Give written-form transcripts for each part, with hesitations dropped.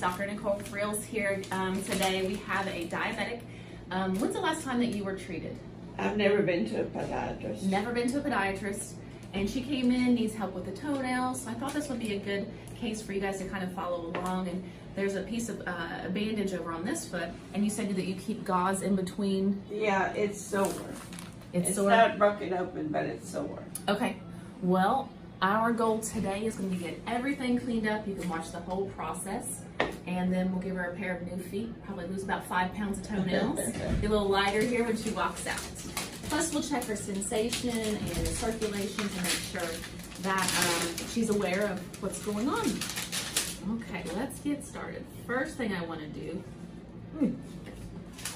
Dr. Nicole Frills here. Today we have a diabetic. When's the last time that you were treated? I've never been to a podiatrist. Never been to a podiatrist. And she came in, needs help with the toenails. So I thought this would be a good case for you guys to kind of follow along. And there's a piece of a bandage over on this foot. And you said that you keep gauze in between. Yeah, it's sore. It's sore? Not broken open, but it's sore. Okay. Well, our goal today is going to be get everything cleaned up. You can watch the whole process. And then we'll give her a pair of new feet. Probably lose about 5 pounds of toenails. Be a little lighter here when she walks out. Plus, we'll check her sensation and circulation to make sure that she's aware of what's going on. Okay, let's get started. First thing I want to do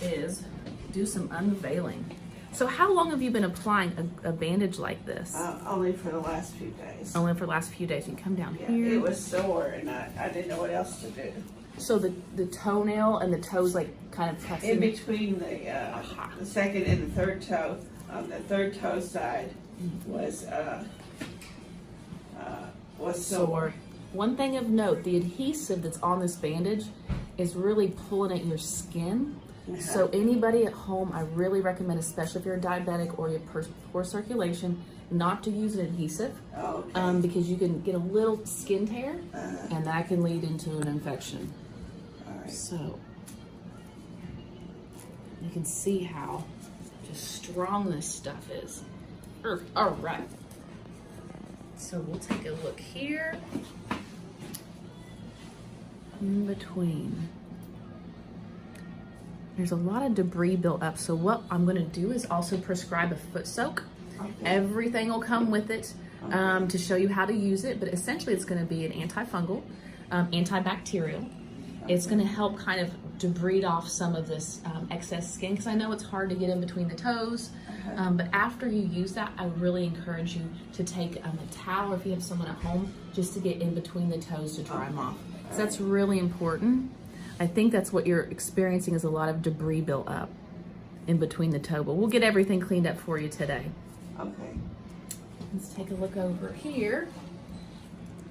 is do some unveiling. So how long have you been applying a bandage like this? Only for the last few days. Only for the last few days. You come down Yeah, here. it was sore, and I didn't know what else to do. So the toenail and the toes like kind of pressing In between the second and the third toe, on the third toe side, was sore. One thing of note, the adhesive that's on this bandage is really pulling at your skin. So anybody at home, I really recommend, especially if you're a diabetic or you have poor circulation, not to use an adhesive. Okay. Because you can get a little skin tear and that can lead into an infection. All right. So you can see how just strong this stuff is. All right. So we'll take a look here. In between. There's a lot of debris built up. So what I'm gonna do is also prescribe a foot soak. Okay. Everything will come with it to show you how to use it, but essentially it's gonna be an antifungal, antibacterial. It's gonna help kind of debride off some of this excess skin, because I know it's hard to get in between the toes, but after you use that, I really encourage you to take a towel, or if you have someone at home, just to get in between the toes to dry them off. So that's really important. I think that's what you're experiencing, is a lot of debris built up in between the toe, but we'll get everything cleaned up for you today. Okay. Let's take a look over here.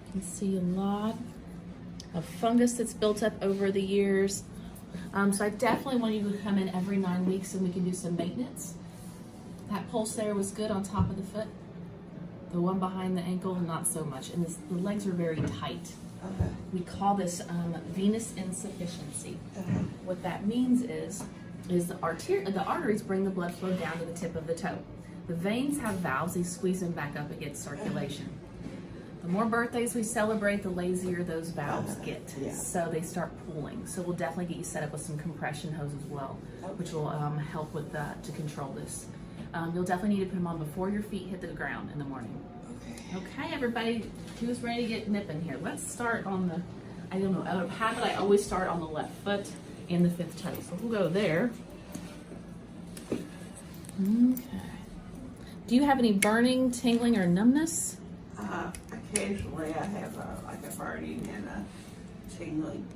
You can see a lot of fungus that's built up over the years. So I definitely want you to come in every 9 weeks and we can do some maintenance. That pulse there was good on top of the foot. The one behind the ankle, not so much. And the legs are very tight. Okay. We call this venous insufficiency. What that means is the arteries bring the blood flow down to the tip of the toe. The veins have valves, they squeeze them back up against circulation. The more birthdays we celebrate, the lazier those valves get. Yeah. So they start pooling. So we'll definitely get you set up with some compression hose as well, which will help with to control this. You'll definitely need to put them on before your feet hit the ground in the morning. Okay, everybody, who's ready to get nipping here? Let's start on the, I don't know, out of habit, I always start on the left foot and the 5th toe. So we'll go there. Okay. Do you have any burning, tingling, or numbness? Occasionally I have like a burning and a tingling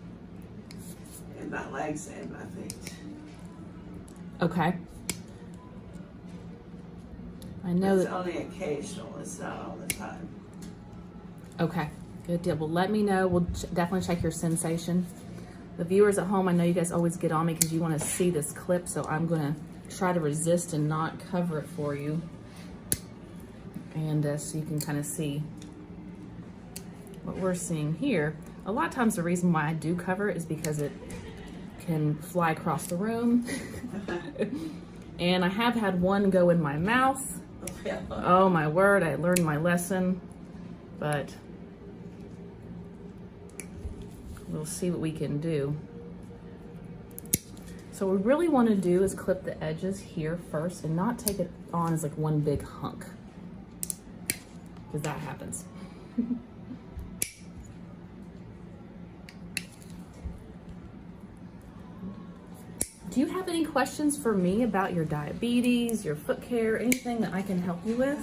in my legs and my feet. Okay. I know It's that. only occasional, it's not all the time. Okay, good deal. Well, let me know. We'll definitely check your sensation. The viewers at home, I know you guys always get on me because you want to see this clip, so I'm going to try to resist and not cover it for you. And so you can kind of see what we're seeing here. A lot of times the reason why I do cover it is because it can fly across the room. And I have had one go in my mouth. Oh my word, I learned my lesson, but we'll see what we can do. So what we really want to do is clip the edges here first and not take it on as like one big hunk, because that happens. Do you have any questions for me about your diabetes, your foot care, anything that I can help you with?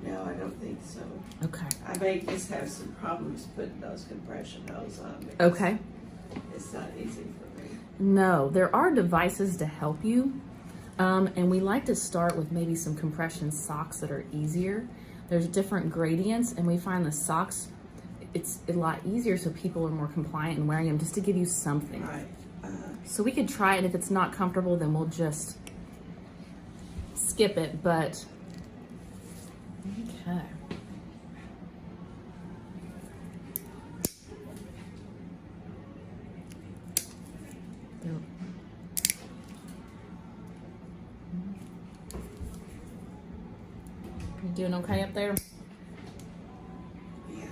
No, I don't think so. Okay. I may just have some problems putting those compression hose on. Okay. It's not easy for me. No, there are devices to help you. And we like to start with maybe some compression socks that are easier. There's different gradients, and we find the socks it's a lot easier so people are more compliant in wearing them, just to give you something. Right. So we could try it, and if it's not comfortable, then we'll just skip it, but okay. You doing okay up there? Yeah.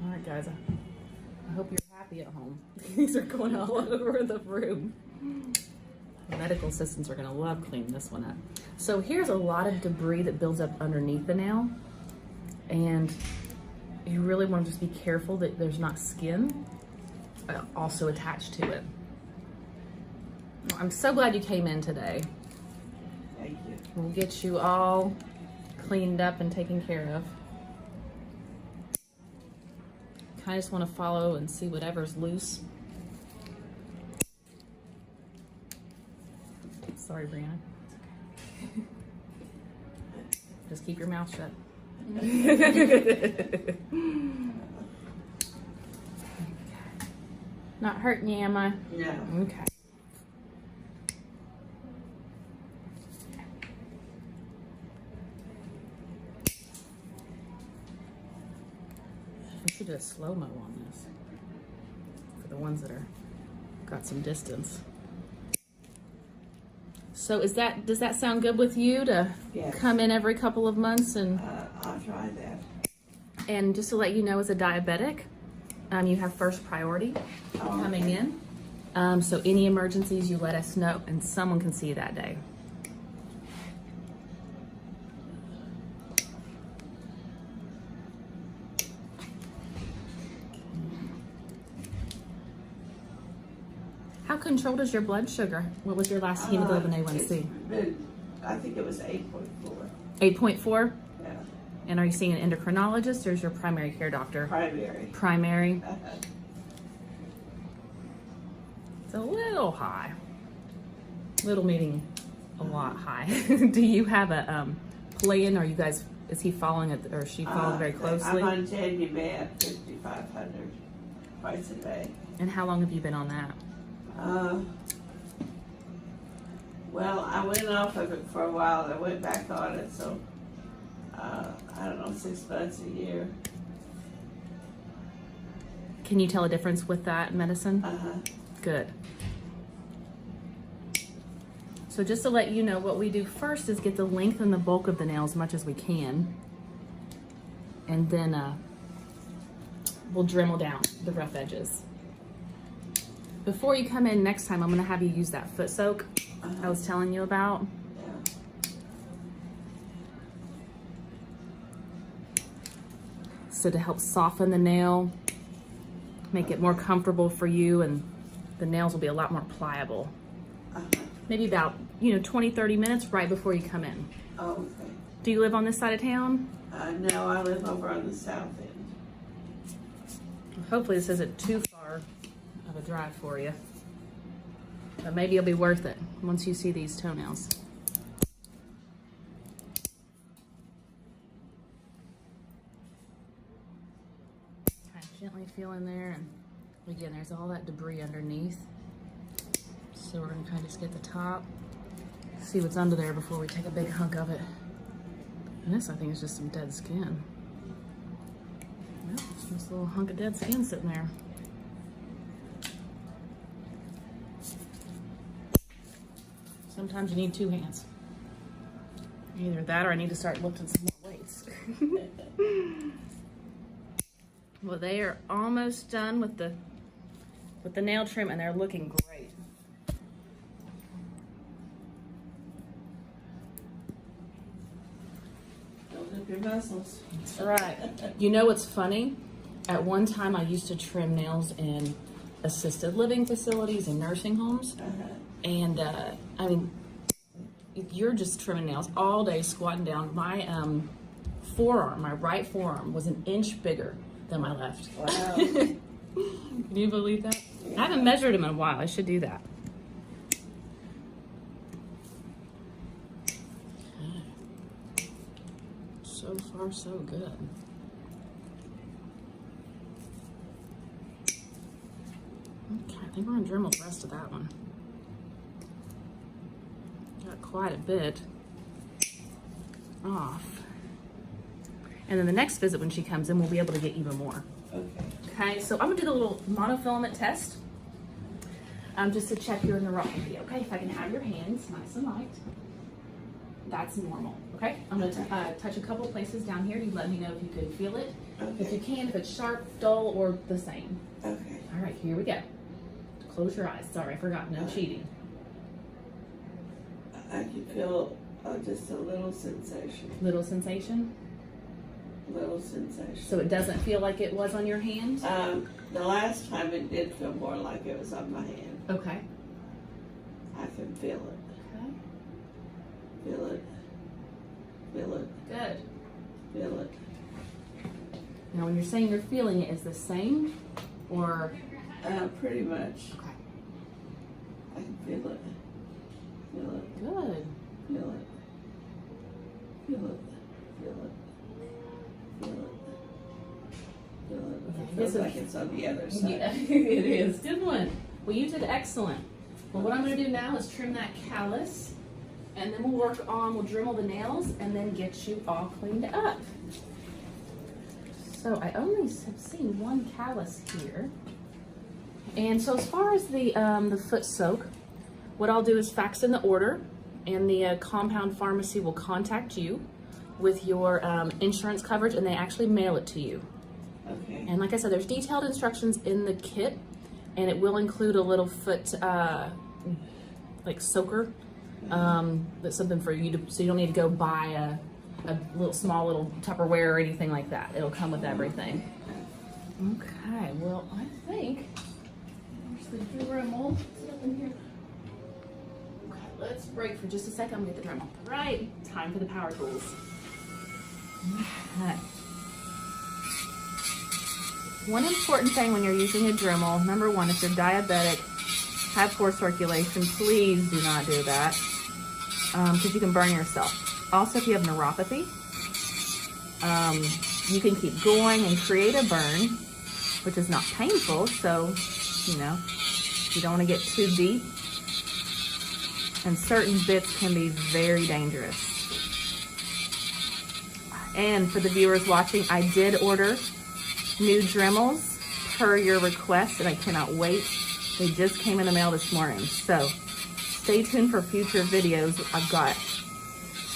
All right, guys. I hope you're happy at home. These are going all over the room. The medical assistants are gonna love cleaning this one up. So here's a lot of debris that builds up underneath the nail, and you really want to just be careful that there's not skin also attached to it. Well, I'm so glad you came in today. Thank you. We'll get you all cleaned up and taken care of. I just want to follow and see whatever's loose. Sorry, Brianna. Just keep your mouth shut. Not hurting you, am I? No. Okay. We should do a slow-mo on this for the ones that are got some distance. So does that sound good with you to Yes. come in every couple of months? And I'll try that. and just to let you know, as a diabetic, you have first priority coming in. So any emergencies, you let us know, and someone can see you that day. How controlled is your blood sugar? What was your last hemoglobin A1C? I think it was 8.4. 8.4? Yeah. And are you seeing an endocrinologist, or is your primary care doctor? Primary. Primary. It's a little high. Little meaning a lot high. Do you have a plan? Are you guys, is he following it, or is she following very closely? I'm on Janumet 5,500 twice a day. And how long have you been on that? Well, I went off of it for a while. I went back on it, so I don't know, 6 months, a year. Can you tell a difference with that medicine? Good. So just to let you know, what we do first is get the length and the bulk of the nail as much as we can. And then we'll Dremel down the rough edges. Before you come in next time, I'm gonna have you use that foot soak I was telling you about. Yeah. So to help soften the nail, make it more comfortable for you, and the nails will be a lot more pliable. Maybe about, 20, 30 minutes right before you come in. Oh, okay. Do you live on this side of town? No, I live over on the south end. Hopefully this isn't too far of a drive for you. But maybe it'll be worth it once you see these toenails. Kind of gently feel in there, and again, there's all that debris underneath. So we're gonna kind of just get the top, see what's under there before we take a big hunk of it. And this, I think, is just some dead skin. Yep, just this little hunk of dead skin sitting there. Sometimes you need 2 hands. Either that, or I need to start lifting some more weights. Well, they are almost done with the nail trim, and they're looking great. Build up your muscles. That's right. You know what's funny? At one time, I used to trim nails in assisted living facilities and nursing homes. And I mean, you're just trimming nails all day, squatting down. My forearm, my right forearm, was an inch bigger than my left. Wow. Can you believe that? I haven't measured them in a while. I should do that. far, so good. Okay, I think we're gonna Dremel the rest of that one. Got quite a bit off. And then the next visit when she comes in, we'll be able to get even more. Okay. Okay, so I'm gonna do the little monofilament test. Just to check your neuropathy, okay? If I can have your hands nice and light. That's normal, okay? I'm gonna touch a couple places down here. You let me know if you can feel it. Okay. If you can, if it's sharp, dull, or the same. Okay. All right, here we go. Close your eyes. Sorry, I forgot, no cheating. I can feel just a little sensation. Little sensation? Little sensation. So it doesn't feel like it was on your hand? The last time it did feel more like it was on my hand. Okay. I can feel it. Okay. Feel it. Feel it. Good. Feel it. Now when you're saying you're feeling it, is the same or? Pretty much. Okay. I can feel it. Feel it. Good. Feel it. Feel it. Feel it. Feel it. Feel it. It feels like it's on the other side. Yeah, it is. Good one. Well, you did excellent. Well, what I'm going to do now is trim that callus, and then we'll Dremel the nails, and then get you all cleaned up. So I only have seen one callus here. And so as far as the foot soak, what I'll do is fax in the order, and the compound pharmacy will contact you with your insurance coverage, and they actually mail it to you. Okay. And like I said, there's detailed instructions in the kit, and it will include a little foot like soaker. That's something for you to, so you don't need to go buy a little small little Tupperware or anything like that. It'll come with everything. Okay, well I think there's the Dremel. Sit up in here. Okay, let's break for just a second. I'm gonna get the Dremel. All right, time for the power tools. Okay. One important thing when you're using a Dremel, number one, if you're diabetic, have poor circulation, please do not do that, because you can burn yourself. Also, if you have neuropathy, you can keep going and create a burn, which is not painful, so, you know, you don't want to get too deep. And certain bits can be very dangerous. And for the viewers watching, I did order new Dremels per your request, and I cannot wait. They just came in the mail this morning. So stay tuned for future videos. I've got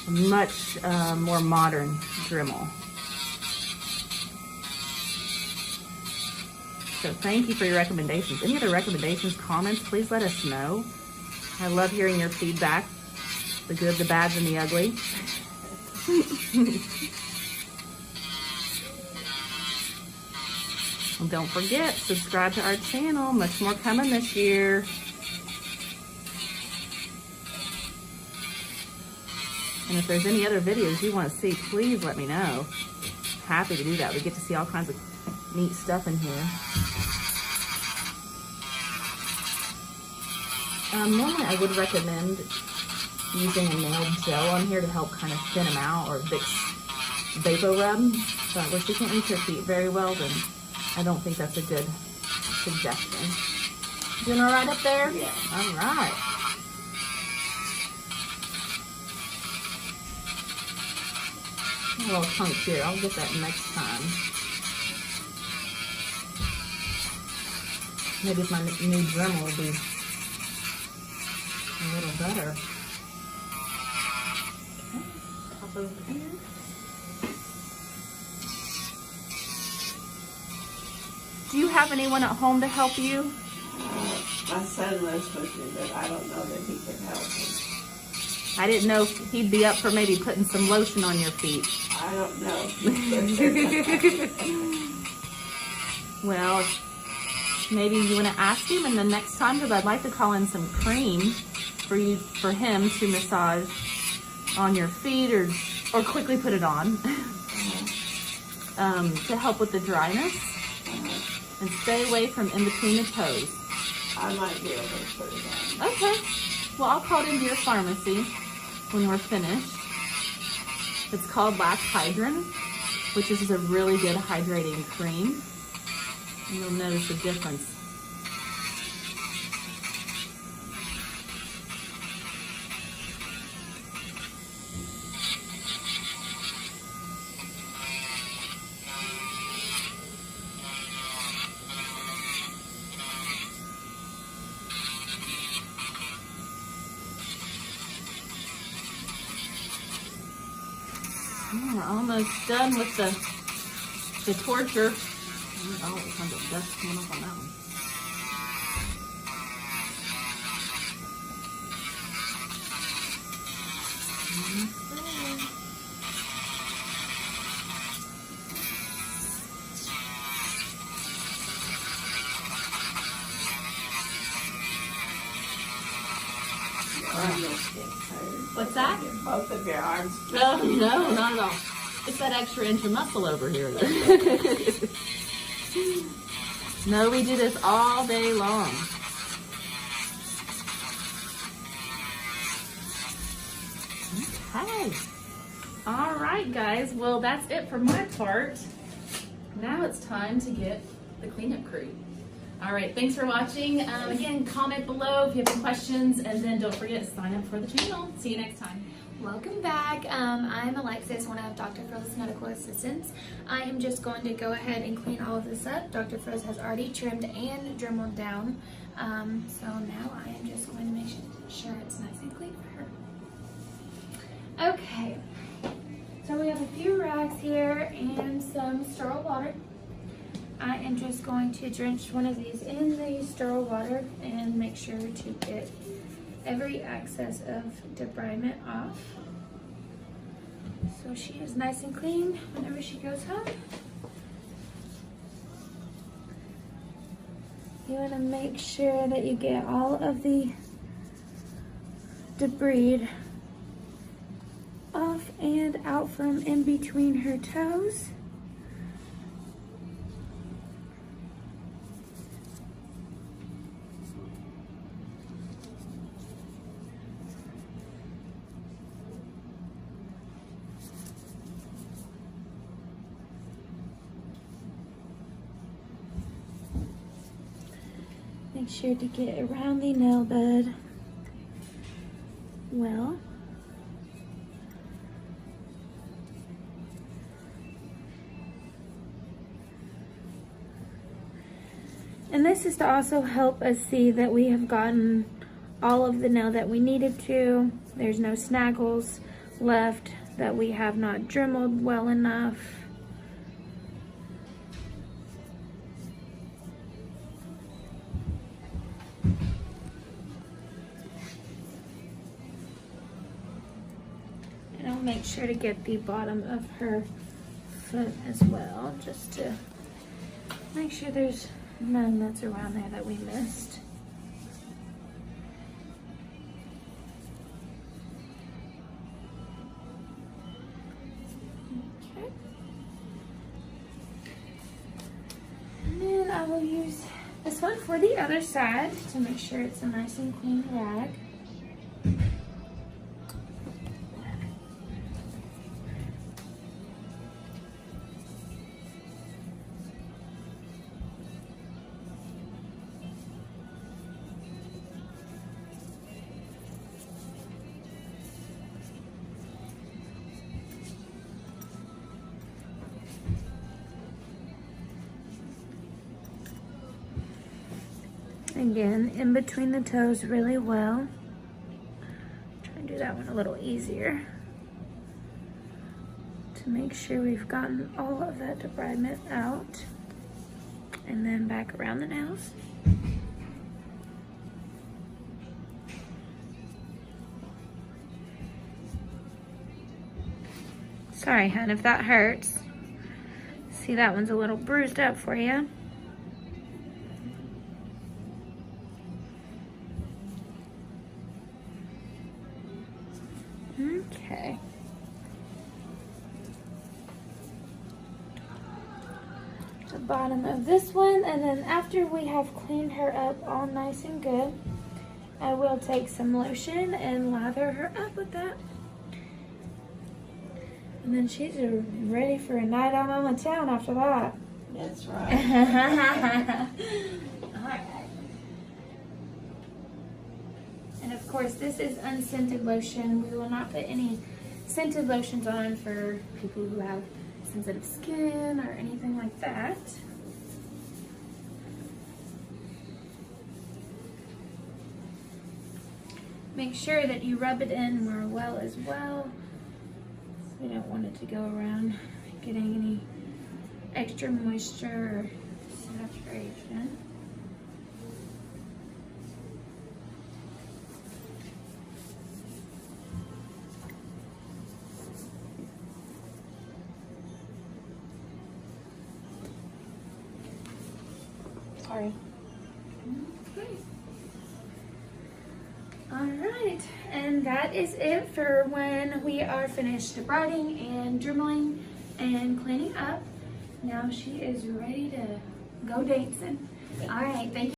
a much more modern Dremel. So thank you for your recommendations. Any other recommendations, comments, please let us know. I love hearing your feedback, the good, the bad, and the ugly. And don't forget, subscribe to our channel. Much more coming this year. And if there's any other videos you want to see, please let me know. Happy to do that. We get to see all kinds of neat stuff in here. Normally I would recommend using a nail gel on here to help kind of thin them out, or Vicks Vapor Rub. But if you can't reach your feet very well, then I don't think that's a good suggestion. Doing all right up there? Yeah. All right. A little chunk here. I'll get that next time. Maybe if my new Dremel will be a little better. Okay. Pop over here. Do you have anyone at home to help you? My son lives with me, but I don't know that he can help me. I didn't know if he'd be up for maybe putting some lotion on your feet. I don't know. Well, maybe you want to ask him, and the next time, because I'd like to call in some cream for him to massage on your feet, or quickly put it on to help with the dryness. And stay away from in between the toes. I might be able to put it on. Okay. Well, I'll call it into your pharmacy when we're finished. It's called Last Hydron. which is a really good hydrating cream. And you'll notice the difference. We're almost done with the torture. Oh, there's tons of dust coming up on that one. What's that? Both of your arms. Oh, no, not at all. It's that extra inch of muscle over here. No, we do this all day long. Okay. All right, guys. Well, that's it for my part. Now it's time to get the cleanup crew. All right, thanks for watching. Again, comment below if you have any questions, and then don't forget to sign up for the channel. See you next time. Welcome back. I'm Alexis, one of Dr. Fro's medical assistants. I am just going to go ahead and clean all of this up. Dr. Fro's has already trimmed and dremeled down. So now I am just going to make sure it's nice and clean for her. Okay, so we have a few rags here and some sterile water. I am just going to drench one of these in the sterile water and make sure to get every excess of debridement off. So she is nice and clean whenever she goes home. You want to make sure that you get all of the debris off and out from in between her toes. Make sure to get around the nail bed well. And this is to also help us see that we have gotten all of the nail that we needed to. There's no snaggles left that we have not dremeled well enough. And I'll make sure to get the bottom of her foot as well, just to make sure there's none that's around there that we missed. Okay. And then I will use this one for the other side to make sure it's a nice and clean rag. Again, in between the toes really well. Try and do that one a little easier to make sure we've gotten all of that debridement out. And then back around the nails. Sorry, hon, if that hurts. See, that one's a little bruised up for you. Okay. The bottom of this one, and then after we have cleaned her up all nice and good, I will take some lotion and lather her up with that. And then she's ready for a night out on the town after that. That's right. Alright. And of course, this is unscented lotion. We will not put any scented lotions on for people who have sensitive skin or anything like that. Make sure that you rub it in more well as well. We don't want it to go around getting any extra moisture or saturation. Sorry. Okay. Alright, and that is it for when we are finished debriding and dremeling and cleaning up. Now she is ready to go dancing. Alright, thank you.